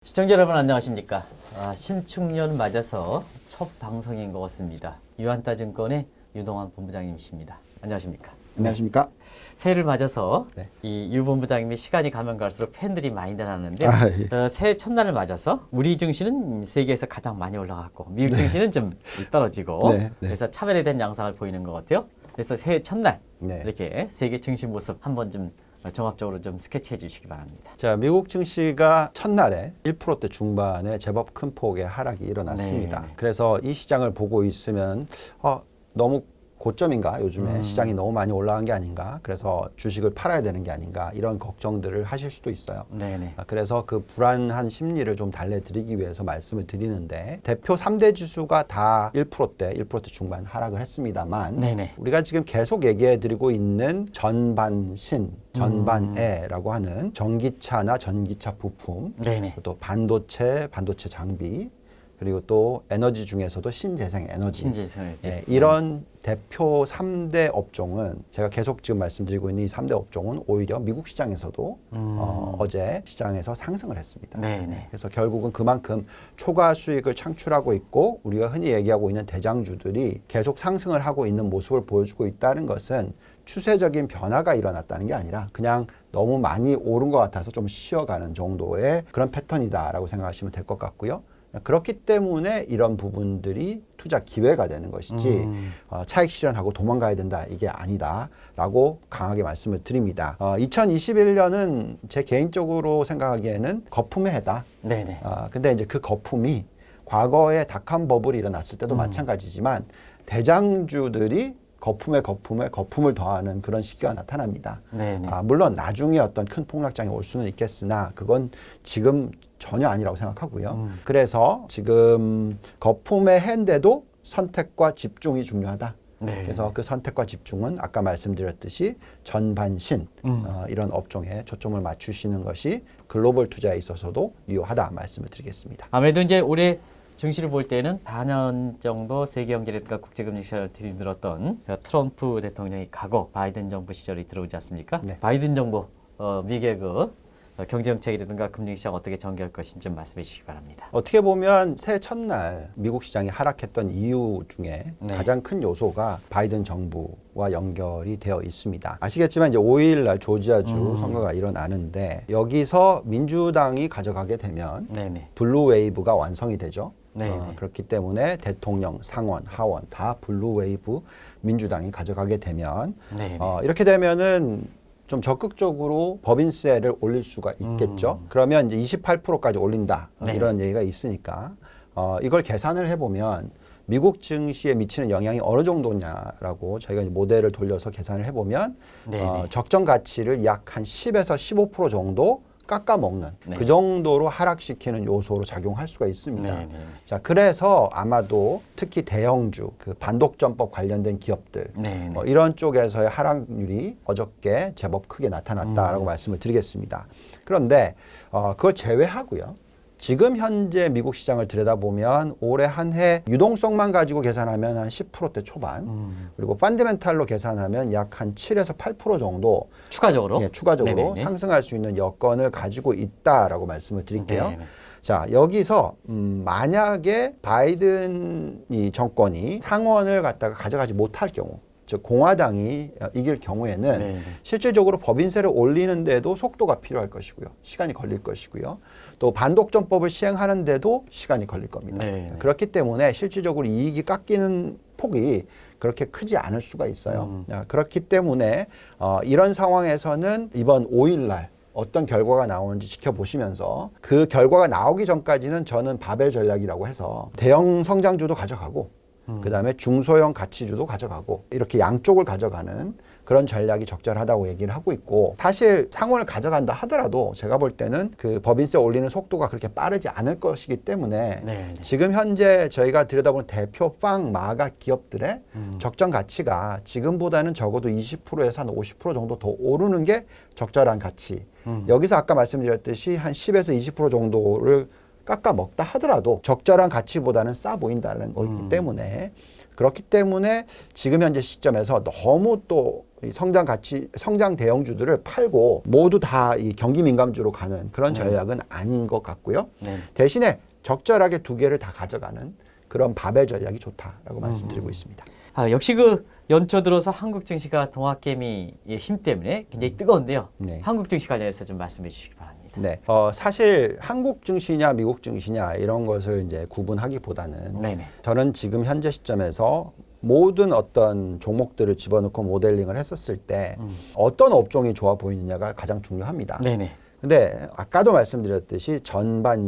시청자 여러분 안녕하십니까? 신축년 맞아서 첫 방송인 것 같습니다. 유한타증권의 유동환 본부장님이십니다. 안녕하십니까? 안녕하십니까? 새해를 맞아서 네. 이 유 본부장님이 시간이 가면 갈수록 팬들이 많이 늘어나는데 예. 새해 첫날을 맞아서 우리 증시는 세계에서 가장 많이 올라갔고 미국 증시는 좀 떨어지고 네. 그래서 차별화된 양상을 보이는 것 같아요. 그래서 새해 첫날 네. 이렇게 세계 증시 모습 한번 좀 종합적으로 좀 스케치해 주시기 바랍니다. 자, 미국 증시가 첫날에 1%대 중반에 제법 큰 폭의 하락이 일어났습니다. 네. 그래서 이 시장을 보고 있으면 너무 고점인가? 요즘에 시장이 너무 많이 올라간 게 아닌가? 그래서 주식을 팔아야 되는 게 아닌가? 이런 걱정들을 하실 수도 있어요. 네네. 그래서 그 불안한 심리를 좀 달래드리기 위해서 말씀을 드리는데 대표 3대 지수가 다 1%대, 1% 중반 하락을 했습니다만 네네. 우리가 지금 계속 얘기해드리고 있는 전반신, 전반애라고 하는 전기차나 전기차 부품, 네네. 또 반도체 장비, 그리고 또 에너지 중에서도 신재생 에너지. 신재생에너지. 이런 대표 3대 업종은 제가 계속 지금 말씀드리고 있는 이 3대 업종은 오히려 미국 시장에서도 어제 시장에서 상승을 했습니다. 네네. 그래서 결국은 그만큼 초과 수익을 창출하고 있고 우리가 흔히 얘기하고 있는 대장주들이 계속 상승을 하고 있는 모습을 보여주고 있다는 것은 추세적인 변화가 일어났다는 게 아니라 그냥 너무 많이 오른 것 같아서 좀 쉬어가는 정도의 그런 패턴이다라고 생각하시면 될 것 같고요. 그렇기 때문에 이런 부분들이 투자 기회가 되는 것이지 차익 실현하고 도망가야 된다 이게 아니다라고 강하게 말씀을 드립니다. 2021년은 제 개인적으로 생각하기에는 거품의 해다. 네네. 근데 이제 그 거품이 과거에 닷컴 버블이 일어났을 때도 마찬가지지만 대장주들이 거품을 더하는 그런 시기가 나타납니다. 네네. 물론 나중에 어떤 큰 폭락장이 올 수는 있겠으나 그건 지금 전혀 아니라고 생각하고요. 그래서 지금 거품의 해인데도 선택과 집중이 중요하다. 네. 그래서 그 선택과 집중은 아까 말씀드렸듯이 전반신 이런 업종에 초점을 맞추시는 것이 글로벌 투자에 있어서도 유효하다 말씀을 드리겠습니다. 아무래도 이제 올해 증시를 볼 때는 4년 정도 세계 경제라든가 국제금리 시장을 들이밀었던 트럼프 대통령이 가고 바이든 정부 시절이 들어오지 않습니까? 네. 바이든 정부 미국의 경제정책이라든가 금융시장 어떻게 전개할 것인지 좀 말씀해 주시기 바랍니다. 어떻게 보면 새해 첫날 미국 시장이 하락했던 이유 중에 네. 가장 큰 요소가 바이든 정부와 연결이 되어 있습니다. 아시겠지만 이제 5일 날 조지아주 선거가 일어나는데 여기서 민주당이 가져가게 되면 네네. 블루 웨이브가 완성이 되죠. 네네. 그렇기 때문에 대통령, 상원, 하원 다 블루 웨이브 민주당이 가져가게 되면 네네. 이렇게 되면은 좀 적극적으로 법인세를 올릴 수가 있겠죠. 그러면 이제 28%까지 올린다. 네. 이런 얘기가 있으니까 이걸 계산을 해보면 미국 증시에 미치는 영향이 어느 정도냐라고 저희가 이제 모델을 돌려서 계산을 해보면 네네. 적정 가치를 약 한 10에서 15% 정도 깎아먹는 네. 그 정도로 하락시키는 요소로 작용할 수가 있습니다. 네네. 자, 그래서 아마도 특히 대형주, 그 반독점법 관련된 기업들 네네. 이런 쪽에서의 하락률이 어저께 제법 크게 나타났다라고 말씀을 드리겠습니다. 그런데 그걸 제외하고요. 지금 현재 미국 시장을 들여다보면 올해 한 해 유동성만 가지고 계산하면 한 10%대 초반 그리고 펀더멘탈로 계산하면 약 한 7에서 8% 정도 추가적으로? 추가적으로 네네네. 상승할 수 있는 여건을 가지고 있다라고 말씀을 드릴게요. 네네. 자, 여기서 만약에 바이든 이 정권이 상원을 갖다가 가져가지 못할 경우 즉 공화당이 이길 경우에는 네네. 실질적으로 법인세를 올리는데도 속도가 필요할 것이고요. 시간이 걸릴 것이고요. 또 반독점법을 시행하는데도 시간이 걸릴 겁니다. 네네. 그렇기 때문에 실질적으로 이익이 깎이는 폭이 그렇게 크지 않을 수가 있어요. 그렇기 때문에 이런 상황에서는 이번 5일 날 어떤 결과가 나오는지 지켜보시면서 그 결과가 나오기 전까지는 저는 바벨 전략이라고 해서 대형 성장주도 가져가고 그다음에 중소형 가치주도 가져가고 이렇게 양쪽을 가져가는 그런 전략이 적절하다고 얘기를 하고 있고 사실 상원을 가져간다 하더라도 제가 볼 때는 그 법인세 올리는 속도가 그렇게 빠르지 않을 것이기 때문에 네네. 지금 현재 저희가 들여다보는 대표 빵 마가 기업들의 적정 가치가 지금보다는 적어도 20%에서 한 50% 정도 더 오르는 게 적절한 가치. 여기서 아까 말씀드렸듯이 한 10에서 20% 정도를 깎아 먹다 하더라도 적절한 가치보다는 싸 보인다는 거기 때문에 그렇기 때문에 지금 현재 시점에서 너무 또 이 성장 대형주들을 팔고 모두 다 이 경기 민감주로 가는 그런 전략은 아닌 것 같고요. 네. 대신에 적절하게 두 개를 다 가져가는 그런 바벨 전략이 좋다라고 말씀드리고 있습니다. 역시 그 연초 들어서 한국 증시가 동학개미의 힘 때문에 굉장히 뜨거운데요. 네. 한국 증시 관련해서 좀 말씀해 주시기 바랍니다. 네. 사실 한국 증시냐 미국 증시냐 이런 것을 이제 구분하기보다는 네네. 저는 지금 현재 시점에서 모든 어떤 종목들을 집어넣고 모델링을 했었을 때 어떤 업종이 좋아 보이느냐가 가장 중요합니다. 네네. 근데 아까도 말씀드렸듯이 전반에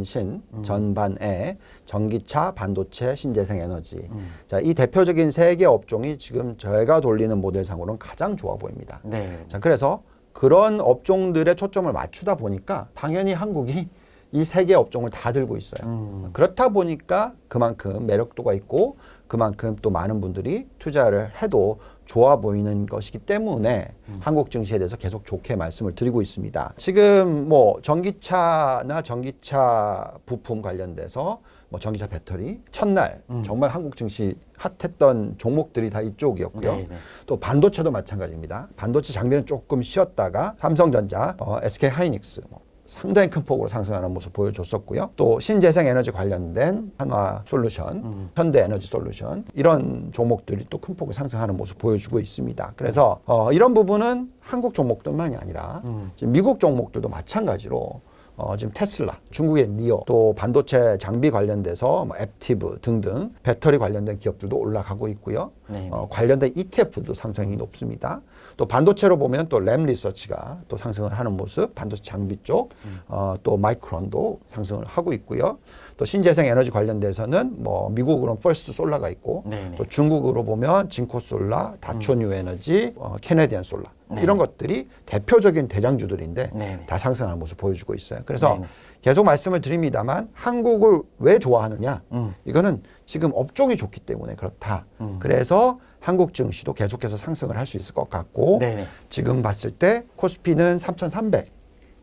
전기차, 반도체, 신재생 에너지. 자, 이 대표적인 세 개 업종이 지금 저희가 돌리는 모델상으로는 가장 좋아 보입니다. 네. 자, 그래서 그런 업종들에 초점을 맞추다 보니까 당연히 한국이 이 세 개 업종을 다 들고 있어요. 그렇다 보니까 그만큼 매력도가 있고 그만큼 또 많은 분들이 투자를 해도 좋아 보이는 것이기 때문에 한국 증시에 대해서 계속 좋게 말씀을 드리고 있습니다. 지금 뭐 전기차나 전기차 부품 관련돼서 뭐 전기차 배터리 첫날 정말 한국 증시 핫했던 종목들이 다 이쪽이었고요. 네네. 또 반도체도 마찬가지입니다. 반도체 장비는 조금 쉬었다가 삼성전자, SK 하이닉스 상당히 큰 폭으로 상승하는 모습 보여줬었고요. 또 신재생 에너지 관련된 한화솔루션, 현대에너지솔루션 이런 종목들이 또 큰 폭으로 상승하는 모습 보여주고 있습니다. 그래서 이런 부분은 한국 종목들만이 아니라 지금 미국 종목들도 마찬가지로 지금 테슬라, 중국의 니오, 또 반도체 장비 관련돼서 뭐 앱티브 등등 배터리 관련된 기업들도 올라가고 있고요. 네. 관련된 ETF도 상승이 높습니다. 또 반도체로 보면 또 램 리서치가 또 상승을 하는 모습, 반도체 장비 쪽, 또 마이크론도 상승을 하고 있고요. 또 신재생 에너지 관련돼서는 뭐 미국으로는 퍼스트 솔라가 있고, 네네. 또 중국으로 보면 진코 솔라, 다초 뉴 에너지, 캐네디안 솔라 이런 것들이 대표적인 대장주들인데 네네. 다 상승하는 모습 보여주고 있어요. 그래서 네네. 계속 말씀을 드립니다만 한국을 왜 좋아하느냐? 이거는 지금 업종이 좋기 때문에 그렇다. 그래서 한국 증시도 계속해서 상승을 할 수 있을 것 같고 네네. 지금 봤을 때 코스피는 3,300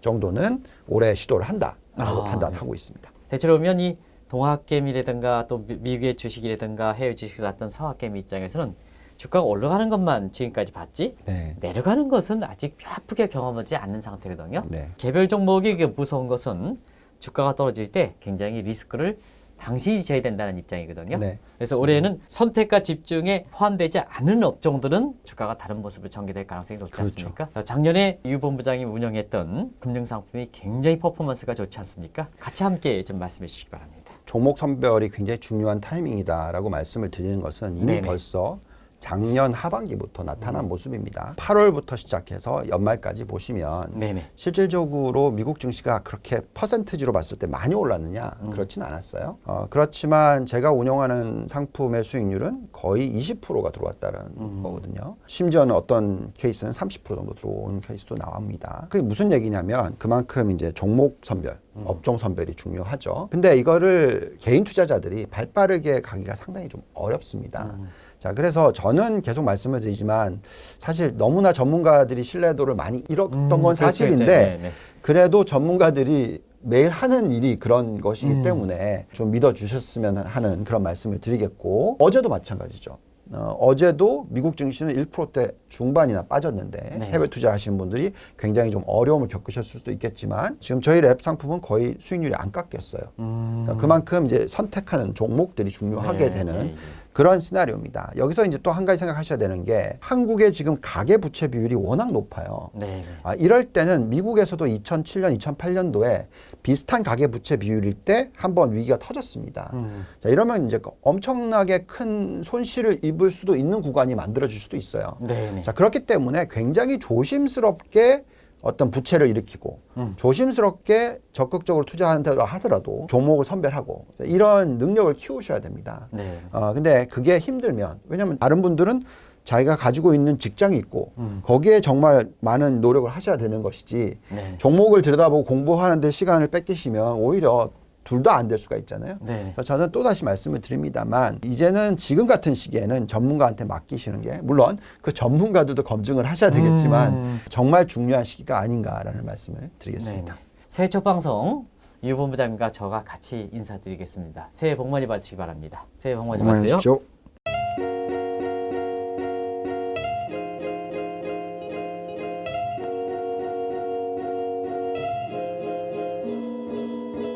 정도는 올해 시도를 한다라고 판단하고 있습니다. 대체로 보면 이 동학개미라든가 또 미국의 주식이라든가 해외 주식에서 왔던 서학개미 입장에서는 주가가 올라가는 것만 지금까지 봤지 네. 내려가는 것은 아직 뼈아프게 경험하지 않는 상태거든요. 네. 개별 종목이 무서운 것은 주가가 떨어질 때 굉장히 리스크를 당신이 져야 된다는 입장이거든요. 네. 그래서 올해는 선택과 집중에 포함되지 않은 업종들은 주가가 다른 모습을 전개될 가능성이 높지 그렇죠. 않습니까? 작년에 유 본부장이 운영했던 금융상품이 굉장히 퍼포먼스가 좋지 않습니까? 같이 함께 좀 말씀해 주시기 바랍니다. 종목 선별이 굉장히 중요한 타이밍이다라고 말씀을 드리는 것은 이미 네네. 벌써 작년 하반기부터 나타난 모습입니다. 8월부터 시작해서 연말까지 보시면 네네. 실질적으로 미국 증시가 그렇게 퍼센트지로 봤을 때 많이 올랐느냐? 그렇진 않았어요. 그렇지만 제가 운영하는 상품의 수익률은 거의 20%가 들어왔다는 거거든요. 심지어는 어떤 케이스는 30% 정도 들어온 케이스도 나옵니다. 그게 무슨 얘기냐면 그만큼 이제 종목 선별, 업종 선별이 중요하죠. 근데 이거를 개인 투자자들이 발빠르게 가기가 상당히 좀 어렵습니다. 자, 그래서 저는 계속 말씀을 드리지만 사실 너무나 전문가들이 신뢰도를 많이 잃었던 건 사실인데 네네. 그래도 전문가들이 매일 하는 일이 그런 것이기 때문에 좀 믿어주셨으면 하는 그런 말씀을 드리겠고 어제도 마찬가지죠. 어제도 미국 증시는 1%대 중반이나 빠졌는데 네. 해외 투자하시는 분들이 굉장히 좀 어려움을 겪으셨을 수도 있겠지만 지금 저희 랩 상품은 거의 수익률이 안 깎였어요. 그러니까 그만큼 이제 선택하는 종목들이 중요하게 네, 되는 네, 네. 그런 시나리오입니다. 여기서 이제 또 한 가지 생각하셔야 되는 게 한국의 지금 가계 부채 비율이 워낙 높아요. 네. 이럴 때는 미국에서도 2007년, 2008년도에 비슷한 가계 부채 비율일 때 한번 위기가 터졌습니다. 자, 이러면 이제 엄청나게 큰 손실을 입을 수도 있는 구간이 만들어질 수도 있어요. 네네. 자, 그렇기 때문에 굉장히 조심스럽게 어떤 부채를 일으키고 조심스럽게 적극적으로 투자한다 하더라도 종목을 선별하고 이런 능력을 키우셔야 됩니다. 네. 근데 그게 힘들면 왜냐하면 다른 분들은 자기가 가지고 있는 직장이 있고 거기에 정말 많은 노력을 하셔야 되는 것이지 네. 종목을 들여다보고 공부하는 데 시간을 뺏기시면 오히려 둘 다 안 될 수가 있잖아요. 네. 그래서 저는 또다시 말씀을 드립니다만 이제는 지금 같은 시기에는 전문가한테 맡기시는 게 물론 그 전문가들도 검증을 하셔야 되겠지만 정말 중요한 시기가 아닌가라는 말씀을 드리겠습니다. 네네. 새해 첫 방송 유 본부장님과 저가 같이 인사드리겠습니다. 새해 복 많이 받으시기 바랍니다. 새해 복 많이 받으세요. 고맙습니다.